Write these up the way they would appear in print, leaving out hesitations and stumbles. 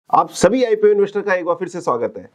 आप सभी IPO investor का एक बार फिर से स्वागत है।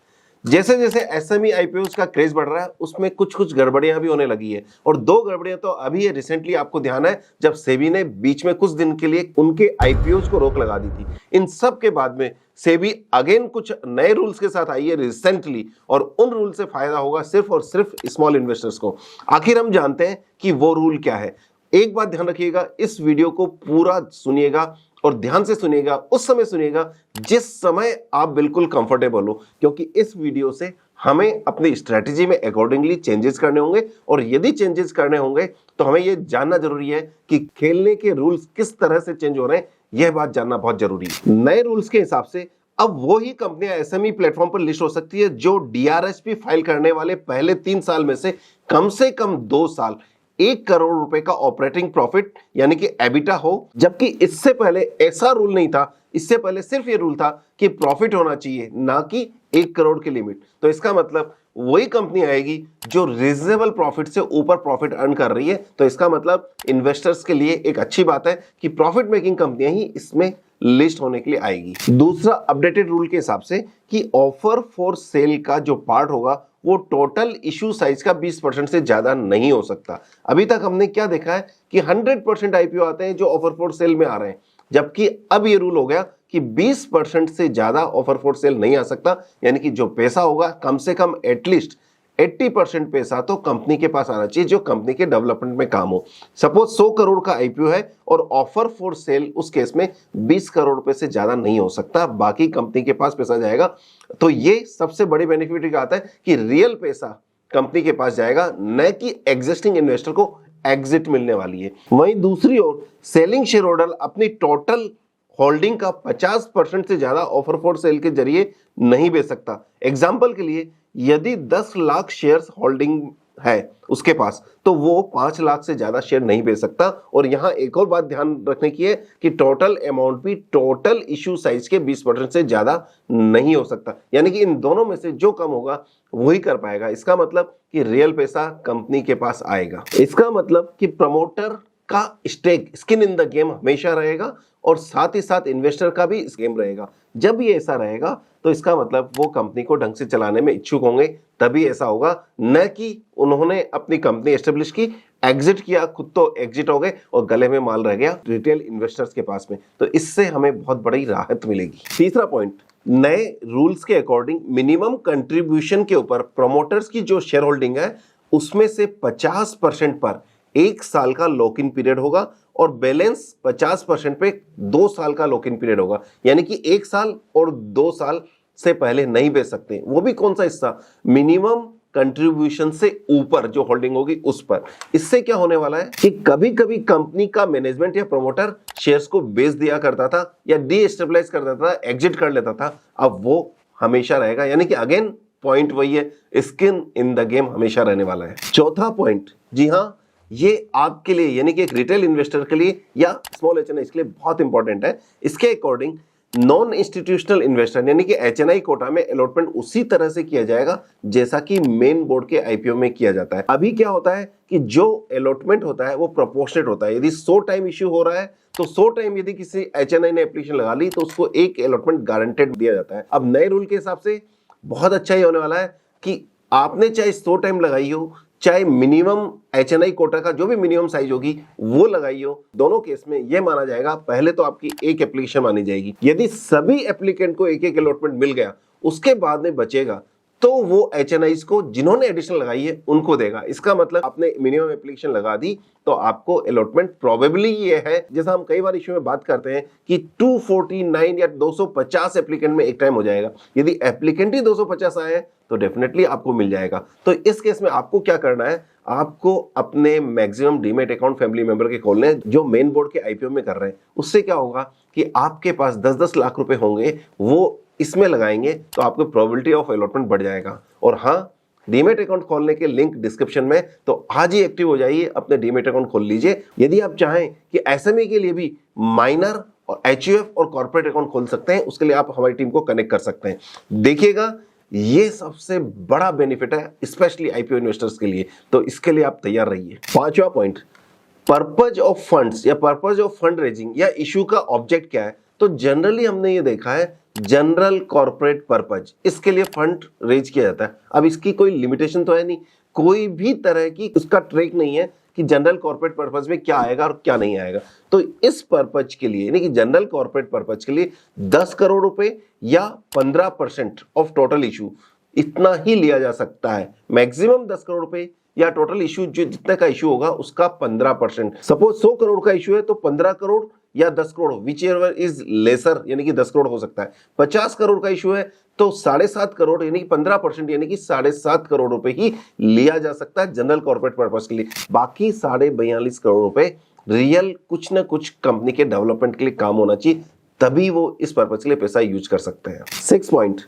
जैसे जैसे एसएमई आईपीओस का क्रेज बढ़ रहा है उसमें कुछ कुछ गड़बड़ियां भी होने लगी है और दो गड़बड़ियां तो अभी रिसेंटली आपको ध्यान है जब सेबी ने बीच में कुछ दिन के लिए उनके आईपीओस को रोक लगा दी थी। इन सब के बाद में सेबी अगेन कुछ नए रूल्स के साथ आई है रिसेंटली और उन रूल से फायदा होगा सिर्फ और सिर्फ स्मॉल इन्वेस्टर्स को। आखिर हम जानते हैं कि वो रूल क्या है। एक बात ध्यान रखिएगा, इस वीडियो को पूरा सुनिएगा और ध्यान से सुनिएगा, उस समय सुनिएगा जिस समय आप बिल्कुल कंफर्टेबल हो, क्योंकि इस वीडियो से हमें अपनी स्ट्रेटेजी में अकॉर्डिंगली चेंजेस करने होंगे और यदि चेंजेस करने होंगे तो हमें यह जानना जरूरी है कि खेलने के रूल्स किस तरह से चेंज हो रहे हैं। यह बात जानना बहुत जरूरी है। नए रूल्स के हिसाब से अब वो ही कंपनियां एसएमई प्लेटफॉर्म पर लिस्ट हो सकती है जो डीआरएसपी फाइल करने वाले पहले 3 साल में से कम 2 साल 1 करोड़ रुपए का ऑपरेटिंग प्रॉफिट यानी कि एबिटा हो। जबकि इससे पहले ऐसा रूल नहीं था, इससे पहले सिर्फ ये रूल था कि प्रॉफिट होना चाहिए, ना कि 1 करोड़ की लिमिट। तो इसका मतलब वही कंपनी आएगी जो रीजनेबल प्रॉफिट से ऊपर प्रॉफिट अर्न कर रही है। तो इसका मतलब इन्वेस्टर्स के लिए एक अच्छी बात है कि प्रॉफिट मेकिंग कंपनियां ही इसमें लिस्ट होने के लिए आएगी। दूसरा अपडेटेड रूल के हिसाब से कि ऑफर फॉर सेल का जो पार्ट होगा वो टोटल इशू साइज का 20% से ज्यादा नहीं हो सकता। अभी तक हमने क्या देखा है कि 100% आईपीओ आते हैं जो ऑफर फॉर सेल में आ रहे हैं, जबकि अब ये रूल हो गया कि 20% से ज्यादा ऑफर फॉर सेल नहीं आ सकता। यानी कि जो पैसा होगा कम से कम एटलीस्ट 80% पैसा तो कंपनी के पास आना चाहिए जो कंपनी के डेवलपमेंट में काम हो। सपोज 100 करोड़ का आईपीओ है और ऑफर फॉर सेल उस केस में 20 करोड़ रुपए से ज्यादा नहीं हो सकता, बाकी कंपनी के पास पैसा जाएगा। तो ये सबसे बड़ी बेनिफिट आता है कि रियल पैसा कंपनी के पास जाएगा, न कि एग्जिस्टिंग इन्वेस्टर को एग्जिट मिलने वाली है। वहीं दूसरी ओर सेलिंग शेयर होल्डर अपनी टोटल होल्डिंग का 50% से ज्यादा ऑफर फॉर सेल के जरिए नहीं बेच सकता। एग्जाम्पल के लिए यदि 10 लाख शेयर्स होल्डिंग है उसके पास तो वो 5 लाख से ज्यादा शेयर नहीं बेच सकता। और यहां एक और बात ध्यान रखने की है कि टोटल अमाउंट भी टोटल इश्यू साइज के 20% से ज्यादा नहीं हो सकता। यानी कि इन दोनों में से जो कम होगा वही कर पाएगा। इसका मतलब कि रियल पैसा कंपनी के पास आएगा। इसका मतलब कि प्रमोटर का stake, skin in the game हमेशा रहेगा और साथ ही साथ इन्वेस्टर का भी इस गेम रहेगा। जब ये ऐसा रहेगा तो इसका मतलब वो कंपनी को ढंग से चलाने में इच्छुक होंगे, तभी ऐसा होगा, न कि उन्होंने अपनी कंपनी एस्टेब्लिश की, एग्जिट किया, खुद तो एग्जिट हो गए और गले में माल रह गया रिटेल इन्वेस्टर्स के पास में। तो इससे हमें बहुत बड़ी राहत मिलेगी। तीसरा पॉइंट, नए रूल्स के अकॉर्डिंग मिनिमम कंट्रीब्यूशन के ऊपर प्रमोटर्स की जो शेयर होल्डिंग है उसमें से 50% पर 1 साल का लॉक इन पीरियड होगा और बैलेंस 50% पे 2 साल का लॉक इन पीरियड होगा। यानी कि 1 साल और 2 साल से पहले नहीं बेच सकते। वो भी कौन सा हिस्सा? मिनिमम कंट्रीब्यूशन से ऊपर जो होल्डिंग होगी उस पर। इससे क्या होने वाला है कि कभी कभी कंपनी का मैनेजमेंट या प्रमोटर शेयर्स को बेच दिया करता था या डीस्टेबलाइज कर देता था, एग्जिट कर लेता था, अब वो हमेशा रहेगा। यानी कि अगेन पॉइंट वही है, स्किन इन द गेम हमेशा रहने वाला है। चौथा पॉइंट, जी हाँ, ये आपके लिए यानी कि एक रिटेल इन्वेस्टर के लिए या स्मॉल एचएनआई के लिए बहुत इंपॉर्टेंट है। इसके अकॉर्डिंग नॉन इंस्टीट्यूशनल इन्वेस्टर यानी कि एचएनआई कोटा में अलॉटमेंट उसी तरह से किया जाएगा जैसा कि मेन बोर्ड के आईपीओ में किया जाता है। अभी क्या होता है कि जो अलॉटमेंट होता है वो प्रोपोर्शनेट होता है। यदि 100 टाइम इश्यू हो रहा है तो 100 टाइम यदि किसी एचएनआई ने एप्लीकेशन लगा ली तो उसको एक अलॉटमेंट गारंटेड दिया जाता है। अब नए रूल के हिसाब से बहुत अच्छा ही होने वाला है कि आपने चाहे 100 टाइम लगाई हो, चाहे मिनिमम एचएनआई कोटा का जो भी मिनिमम साइज होगी वो लगाई हो, दोनों केस में यह माना जाएगा, पहले तो आपकी एक एप्लीकेशन मानी जाएगी। यदि सभी एप्लीकेंट को एक एक अलॉटमेंट मिल गया उसके बाद में बचेगा तो वो एचएनआईज को जिन्होंने एडिशनल लगाई है उनको देगा। इसका मतलब आपने मिनिमम एप्लीकेशन लगा दी तो आपको अलॉटमेंट प्रोबेबली ये है, जैसा हम कई बार इश्यू में बात करते हैं कि 249 या 250 एप्लीकेंट में एक टाइम हो जाएगा। यदि एप्लीकेंट ही 250 आए हैं तो डेफिनेटली आपको मिल जाएगा। तो इस केस में आपको क्या करना है, आपको अपने maximum demat account family member के खोलने हैं जो मेन बोर्ड के आईपीओ में कर रहे हैं। उससे क्या होगा कि आपके पास 10-10 लाख रुपए होंगे, वो इसमें लगाएंगे तो आपको प्रोबेबिलिटी ऑफ अलॉटमेंट बढ़ जाएगा। और हाँ, डीमेट अकाउंट खोलने के लिंक डिस्क्रिप्शन में, तो आज ही एक्टिव हो जाइए, अपने डीमेट अकाउंट खोल लीजिए। यदि आप चाहें कि एसएमई के लिए भी माइनर और एचयूएफ और कॉर्पोरेट अकाउंट खोल सकते हैं, उसके लिए आप हमारी टीम को कनेक्ट कर सकते हैं। देखिएगा ये सबसे बड़ा बेनिफिट है स्पेशली आईपीओ इन्वेस्टर्स के लिए, तो इसके लिए आप तैयार रहिए। पांचवा पॉइंट, पर्पज ऑफ फंड्स या पर्पज ऑफ फंड रेजिंग या इशू का ऑब्जेक्ट क्या है। तो तो जनरली हमने ये देखा है जनरल कॉर्पोरेट पर्पज, इसके लिए फंड रेज किया जाता है। अब इसकी कोई लिमिटेशन तो है नहीं, कोई भी तरह की उसका ट्रैक नहीं है कि जनरल कॉर्पोरेट पर्पज में क्या आएगा और क्या नहीं आएगा। तो इस पर्पज के लिए यानी कि जनरल कॉर्पोरेट पर्पज के लिए 10 करोड़ रुपए या 15% ऑफ टोटल इशू इतना ही लिया जा सकता है। मैक्सिमम 10 करोड़ रुपए या टोटल इशू जो जितने का इशू होगा उसका 15%। सपोज 100 करोड़ का इशू है तो 15 करोड़ या 10 crore which ever is lesser यानी कि 10 करोड़ हो सकता है। 50 करोड़ का इशू है तो 7.5 करोड़ यानी कि 15% यानी कि 7.5 करोड़ रुपए ही लिया जा सकता है जनरल कॉर्पोरेट पर्पस के लिए। बाकी 42.5 करोड़ रुपए रियल कुछ ना कुछ कंपनी के डेवलपमेंट के लिए काम होना चाहिए, तभी वो इस पर्पज के लिए पैसा यूज कर सकते हैं। 6 पॉइंट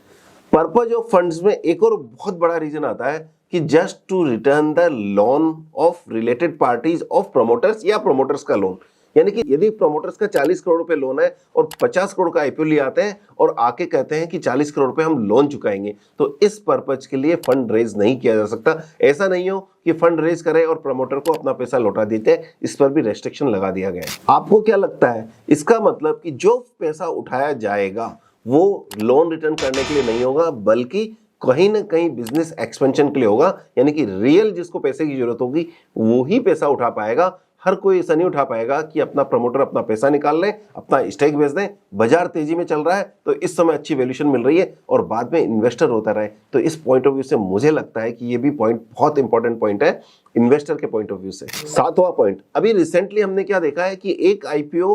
पर्पज ऑफ फंड्स में एक और बहुत बड़ा रीजन आता है कि just to return the loan of related parties of promoters या प्रोमोटर्स का लोन। यानी कि यदि प्रोमोटर्स का 40 करोड़ रुपए लोन है और 50 करोड़ का आईपीओ ले आते हैं और आके कहते हैं कि 40 करोड़ रुपए हम लोन चुकाएंगे, तो इस पर्पज के लिए फंड रेज नहीं किया जा सकता। ऐसा नहीं हो कि फंड रेज करे और प्रमोटर को अपना पैसा लौटा देते हैं, इस पर भी रेस्ट्रिक्शन लगा दिया गया है। आपको क्या लगता है, इसका मतलब कि जो पैसा उठाया जाएगा वो लोन रिटर्न करने के लिए नहीं होगा बल्कि कहीं ना कहीं बिजनेस एक्सपेंशन के लिए होगा। यानी कि रियल जिसको पैसे की जरूरत होगी वो ही पैसा उठा पाएगा। हर कोई ऐसा नहीं उठा पाएगा कि अपना प्रमोटर अपना पैसा निकाल ले, अपना स्टेक बेच दे, बाजार तेजी में चल रहा है तो इस समय अच्छी वैल्यूएशन मिल रही है और बाद में इन्वेस्टर होता रहे। तो इस पॉइंट ऑफ व्यू से मुझे लगता है कि ये भी पॉइंट बहुत इंपॉर्टेंट पॉइंट है इन्वेस्टर के पॉइंट ऑफ व्यू से। 7वां पॉइंट, अभी रिसेंटली हमने क्या देखा है कि एक आईपीओ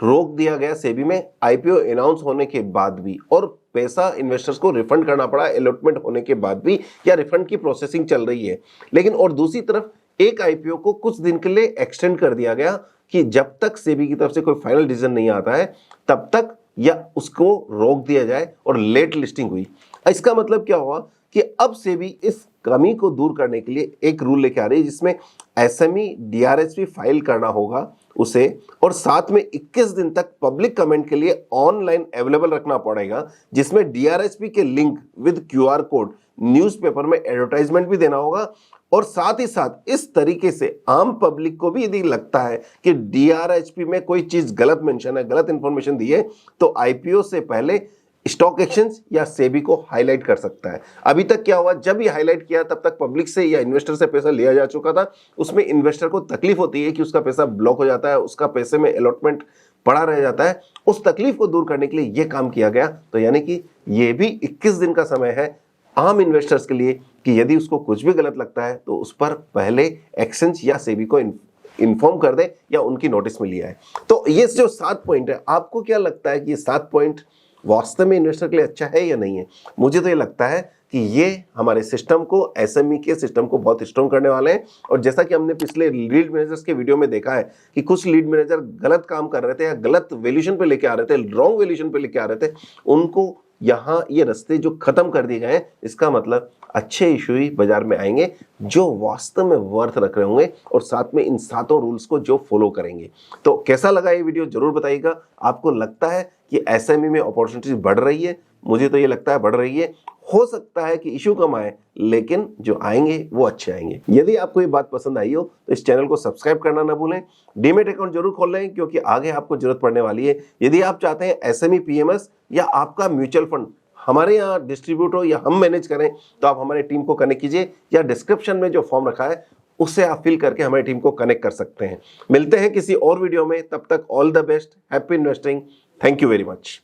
रोक दिया गया सेबी में आईपीओ अनाउंस होने के बाद भी, और पैसा इन्वेस्टर्स को रिफंड करना पड़ा अलॉटमेंट होने के बाद भी, या रिफंड की प्रोसेसिंग चल रही है। लेकिन और दूसरी तरफ एक आईपीओ को कुछ दिन के लिए एक्सटेंड कर दिया गया कि जब तक सेबी की तरफ से कोई फाइनल डिसीजन नहीं आता है तब तक या उसको रोक दिया जाए, और लेट लिस्टिंग हुई। इसका मतलब क्या हुआ कि अब सेबी इस कमी को दूर करने के लिए एक रूल लेके आ रही है जिसमें एसएमई डीआरएसपी फाइल करना होगा उसे, और साथ में 21 दिन तक पब्लिक कमेंट के लिए ऑनलाइन अवेलेबल रखना पड़ेगा, जिसमें डीआरएसपी के link with QR code newspaper में एडवर्टाइजमेंट भी देना होगा। और साथ ही साथ इस तरीके से आम पब्लिक को भी यदि लगता है कि डीआरएसपी में कोई चीज गलत मेंशन है, गलत इंफॉर्मेशन दी है, तो आईपीओ से पहले स्टॉक एक्सचेंज या सेबी को हाईलाइट कर सकता है। अभी तक क्या हुआ, जब ये हाईलाइट किया तब तक पब्लिक से या इन्वेस्टर से पैसा लिया जा चुका था। उसमें इन्वेस्टर को तकलीफ होती है कि उसका पैसा ब्लॉक हो जाता है, उसका पैसे में अलॉटमेंट पड़ा रह जाता है। उस तकलीफ को दूर करने के लिए ये काम किया गया। तो यानी कि ये भी 21 दिन का समय है आम इन्वेस्टर्स के लिए कि यदि उसको कुछ भी गलत लगता है तो उस पर पहले एक्सचेंज या सेबी को इन्फॉर्म कर दे या उनकी नोटिस में लिया है। तो ये जो 7 पॉइंट है, आपको क्या लगता है कि ये 7 पॉइंट वास्तव में इन्वेस्टर के लिए अच्छा है या नहीं है? मुझे तो ये लगता है कि ये हमारे सिस्टम को, एसएमई के सिस्टम को बहुत स्ट्रॉन्ग करने वाले हैं। और जैसा कि हमने पिछले लीड मैनेजर्स के वीडियो में देखा है कि कुछ लीड मैनेजर गलत काम कर रहे थे या गलत वैल्यूएशन पे लेके आ रहे थे, रॉन्ग वैल्यूएशन पे लेके आ रहे थे, उनको यहाँ ये रास्ते जो खत्म कर दिए गए हैं, इसका मतलब अच्छे इशू ही बाजार में आएंगे जो वास्तव में वर्थ रख रहे होंगे और साथ में इन 7 रूल्स को जो फॉलो करेंगे। तो कैसा लगा ये वीडियो जरूर बताइएगा। आपको लगता है कि एसएमई में अपॉर्चुनिटीज बढ़ रही है? मुझे तो ये लगता है बढ़ रही है। हो सकता है कि इशू कम आए लेकिन जो आएंगे वो अच्छे आएंगे। यदि आपको ये बात पसंद आई हो तो इस चैनल को सब्सक्राइब करना ना भूलें। डीमैट अकाउंट जरूर खोल लें क्योंकि आगे आपको जरूरत पड़ने वाली है। यदि आप चाहते हैं एसएमई पीएमएस या आपका म्यूचुअल फंड हमारे यहाँ डिस्ट्रीब्यूट हो या हम मैनेज करें तो आप हमारे टीम को कनेक्ट कीजिए, या डिस्क्रिप्शन में जो फॉर्म रखा है उससे आप फिल करके हमारी टीम को कनेक्ट कर सकते हैं। मिलते हैं किसी और वीडियो में, तब तक all the best, happy investing, thank you very much.